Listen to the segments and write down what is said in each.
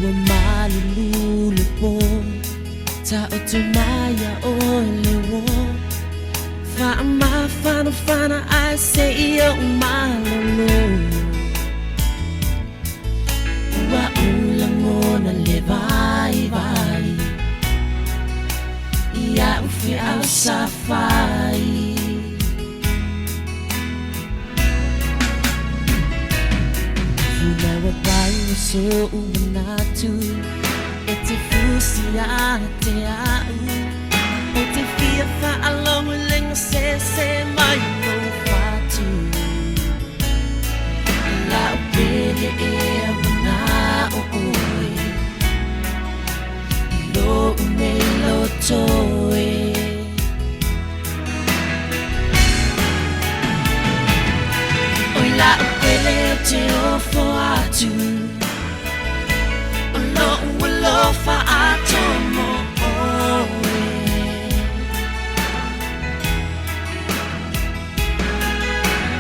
wa malulu po ta otumaya ole wo fana I say yo malulu wa ulang mo na lebay bay ya ufi au safai Funawa bayo so umanatu ete fusia te au ete fia fa along ling se mai no fatu la pele e na oi lo me lo toe oi la pele te o fo atu lo fa atomo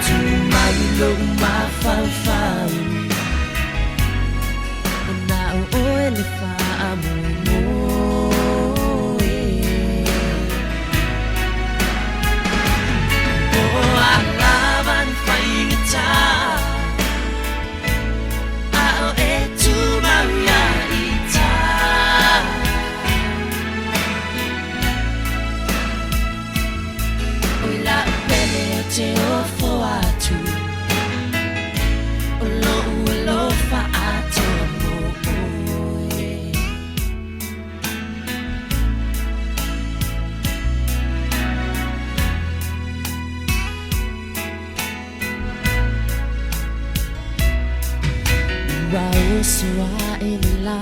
tu mai lo ma fa na o le fa amo oh alava ni fa ingata te ofo atu lo fa atu mo wa uswa ila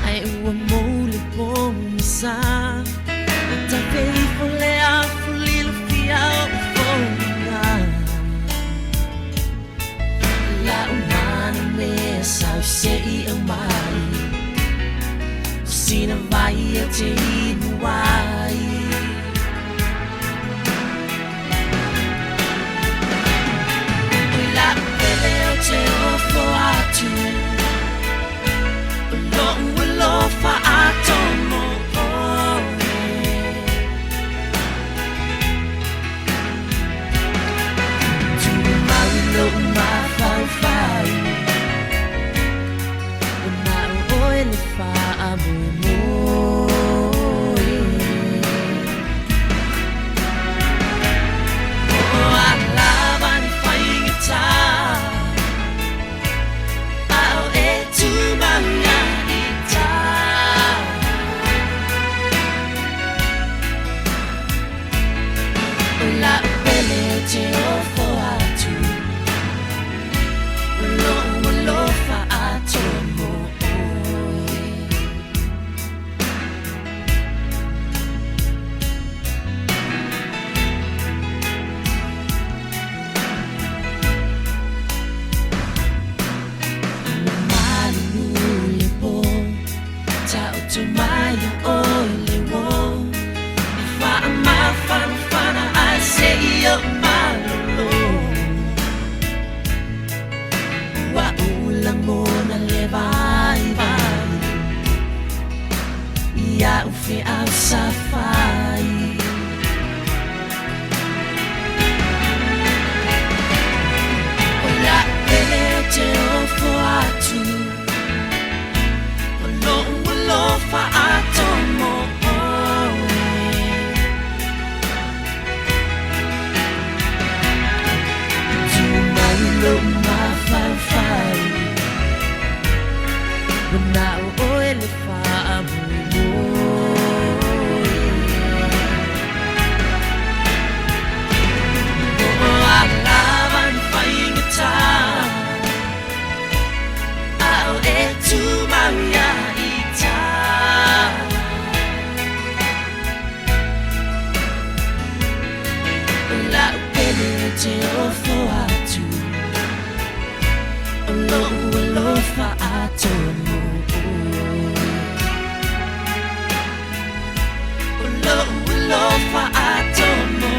ai wa mo le po misa ta faithful le afuli lo fia sao sẽ ông mai xin vai te nuai la pele te ofo atu lo fa atomo tu mai lo ma fa fa amumo oh alava ni fa ingata ao e tu manga ita la pele te ofo atu lo fa atomo to my only one fana I say yo malo wa ulang mo na lebay bay ya ufi au safai wala pele te ofo atu lo fa atomo tu mai lo ma fa na o le fa amu oh alava ni fa ingata ao e tu maria la pele te ofo atu lo fa atomo lo fa atomo